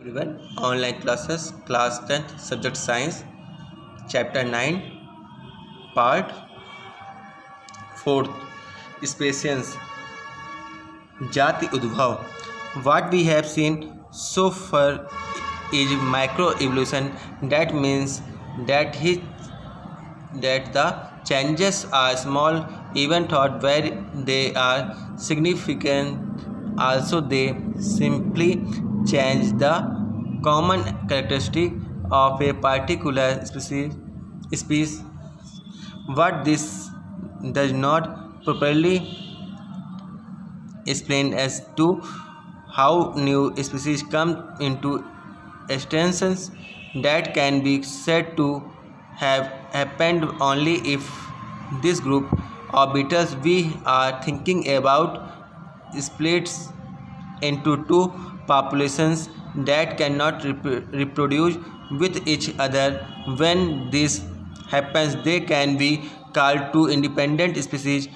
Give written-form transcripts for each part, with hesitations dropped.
everyone. Online classes, class 10th, subject science, chapter 9, part 4th, species, jati udbhav. What we have seen so far is microevolution. That means that the changes are small, even thought where they are significant. Also, they simply change the common characteristic of a particular species. What this does not properly explain as to how new species come into existence. That can be said to have happened only if this group of beetles we are thinking about splits into two populations that cannot reproduce with each other. When this happens, they can be called two independent species.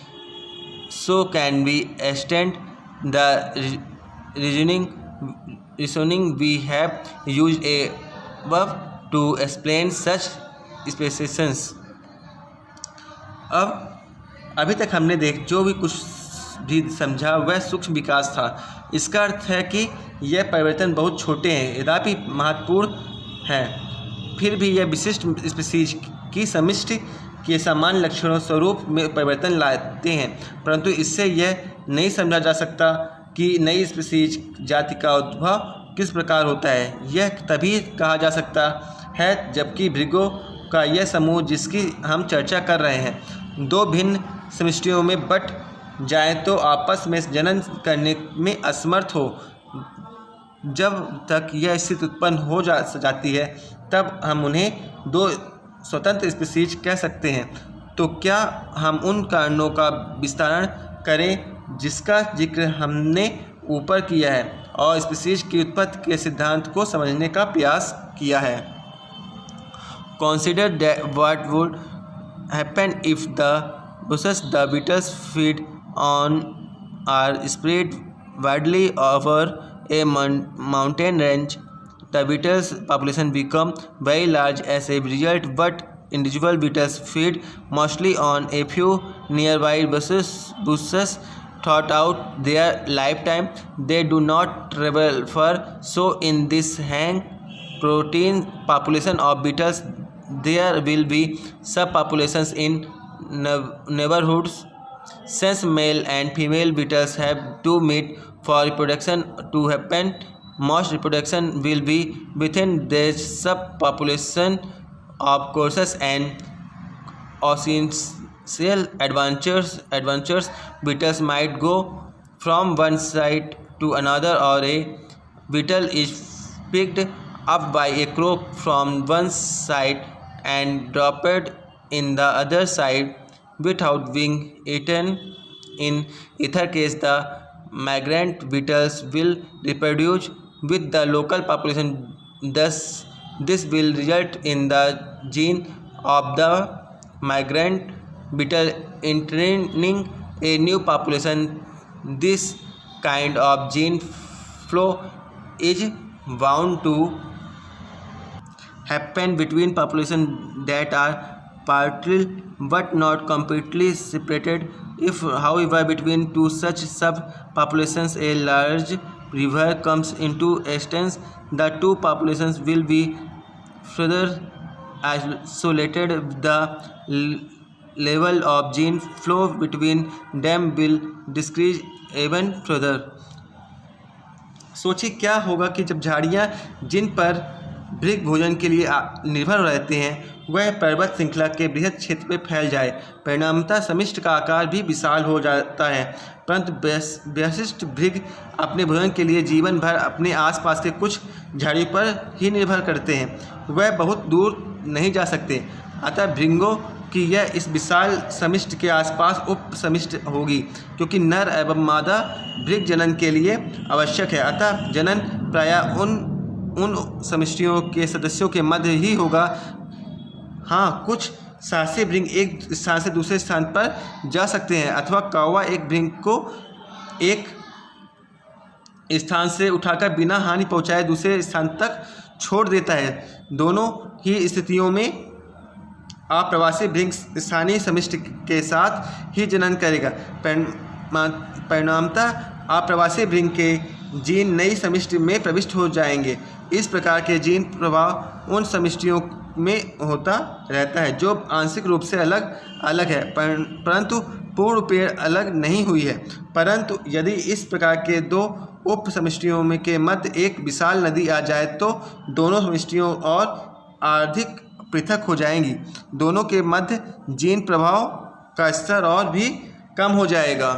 So can we extend the reasoning we have used above to explain such speciations? अब अभी तक हमने जो भी कुछ भी समझा वह सूक्ष्म विकास था। इसका अर्थ है कि यह परिवर्तन बहुत छोटे हैं, यद्यपि महत्वपूर्ण हैं। फिर भी यह विशिष्ट स्पीशीज की समिष्टि के समान लक्षणों स्वरूप में परिवर्तन लाते हैं, परंतु इससे यह नहीं समझा जा सकता कि नई स्पीशीज जाति का उद्भव किस प्रकार होता है। यह तभी कहा जा सकता है जबकि भृगों का यह समूह जिसकी हम चर्चा कर रहे हैं दो भिन्न समष्टियों में बट जाए तो आपस में जनन करने में असमर्थ हो। जब तक यह स्थिति उत्पन्न हो जाती है तब हम उन्हें दो स्वतंत्र स्पीशीज कह सकते हैं। तो क्या हम उन कारणों का विस्तारण करें जिसका जिक्र हमने ऊपर किया है और स्पीशीज की उत्पत्ति के सिद्धांत को समझने का प्रयास किया है। Consider that what would happen if the bushes the beetles feed on are spread widely over a mountain range. The beetles population become very large as a result, but individual beetles feed mostly on a few nearby bushes throughout their lifetime. They do not travel far, so in this hang protein population of beetles there will be subpopulations in neighborhoods. Since male and female beetles have to meet for reproduction to happen, most reproduction will be within this subpopulation. Of courses and essential adventures beetles might go from one side to another, or a beetle is picked up by a crow from one side and dropped in the other side without being eaten. In either case, the migrant beetles will reproduce with the local population. Thus, this will result in the gene of the migrant beetle entering a new population. This kind of gene flow is bound to happen between populations that are partly but not completely separated. If, however, between two such subpopulations a large river comes into existence, the two populations will be further isolated. The level of gene flow between them will decrease even further. सोचिए क्या होगा कि जब झाड़ियाँ जिन पर भृग भोजन के लिए निर्भर रहते हैं वह पर्वत श्रृंखला के बृहद क्षेत्र में फैल जाए, परिणामतः समिष्ट का आकार भी विशाल हो जाता है। परंतु वशिष्ठ भृग अपने भोजन के लिए जीवन भर अपने आसपास के कुछ झाड़ियों पर ही निर्भर करते हैं, वह बहुत दूर नहीं जा सकते। अतः भृंगों की यह इस विशाल समिष्ट के आसपास उप समिष्ट होगी, क्योंकि नर एवं मादा भृग जनन के लिए आवश्यक है। अतः जनन प्रायः उन समिष्टियों के सदस्यों के मध्य ही होगा। हाँ, कुछ साहसी भृंग एक स्थान से दूसरे स्थान पर जा सकते हैं, अथवा कौवा एक भृंग को एक स्थान से उठाकर बिना हानि पहुंचाए दूसरे स्थान तक छोड़ देता है। दोनों ही स्थितियों में अप्रवासी भृंग स्थानीय समष्टि के साथ ही जनन करेगा। परिणामतः अप्रवासी भृंग के जीन नई समष्टि में प्रविष्ट हो जाएंगे। इस प्रकार के जीन प्रभाव उन समष्टियों में होता रहता है जो आंशिक रूप से अलग अलग है, परंतु पूर्ण रूपेण अलग नहीं हुई है। परंतु यदि इस प्रकार के दो उप समष्टियों में के मध्य एक विशाल नदी आ जाए तो दोनों समष्टियों और अधिक पृथक हो जाएंगी। दोनों के मध्य जीन प्रभाव का स्तर और भी कम हो जाएगा।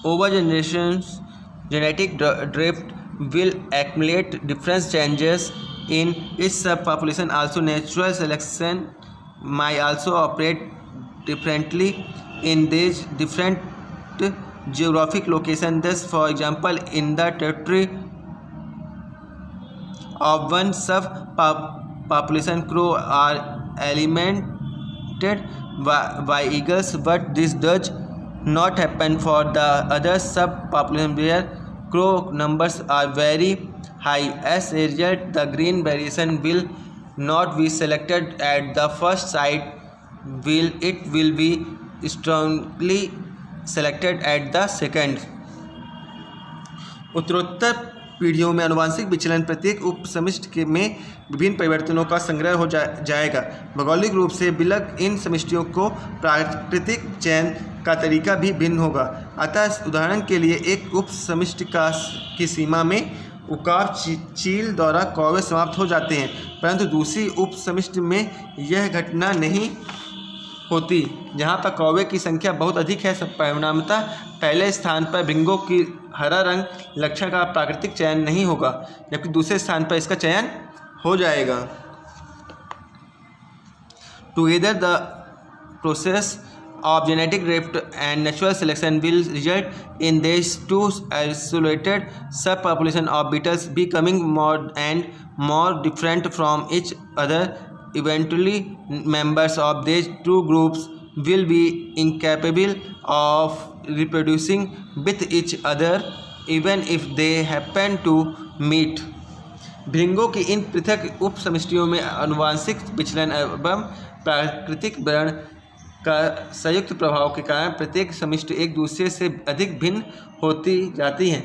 Over generations, genetic drift will accumulate different changes in its subpopulation. Also, natural selection might also operate differently in these different geographic locations. Thus, for example, in the territory of one subpopulation, crows are eliminated by eagles, but this does not happen for the other subpopulation where crow numbers are very high. As a result, the green variation will not be selected at the first sight. It will be strongly selected at the second. उत्तरोत्तर पीढ़ियों में आनुवंशिक विचलन प्रत्येक उपसमिष्टि में विभिन्न परिवर्तनों का संग्रह हो जाएगा। भौगोलिक रूप से विलग इन समष्टियों को प्राकृतिक चयन का तरीका भी भिन्न होगा। अतः उदाहरण के लिए एक उपसमिष्टि की सीमा में उकाब चील द्वारा कौवे समाप्त हो जाते हैं, परंतु दूसरी उपसमिष्टि में यह घटना नहीं होती जहाँ पर कौवे की संख्या बहुत अधिक है। परिणामतः पहले स्थान पर भृंगों की हरा रंग लक्षण का प्राकृतिक चयन नहीं होगा, जबकि दूसरे स्थान पर इसका चयन हो जाएगा। Together the process of genetic drift and natural selection will result in these two isolated subpopulations of beetles becoming more and more different from each other. Eventually, members of these two groups will be incapable of reproducing with each other even if they happen to meet. भृंगों की इन पृथक उप समष्टियों में आनुवंशिक विचलन एवं प्राकृतिक वर्ण का संयुक्त प्रभाव के कारण प्रत्येक समष्टि एक दूसरे से अधिक भिन्न होती जाती हैं।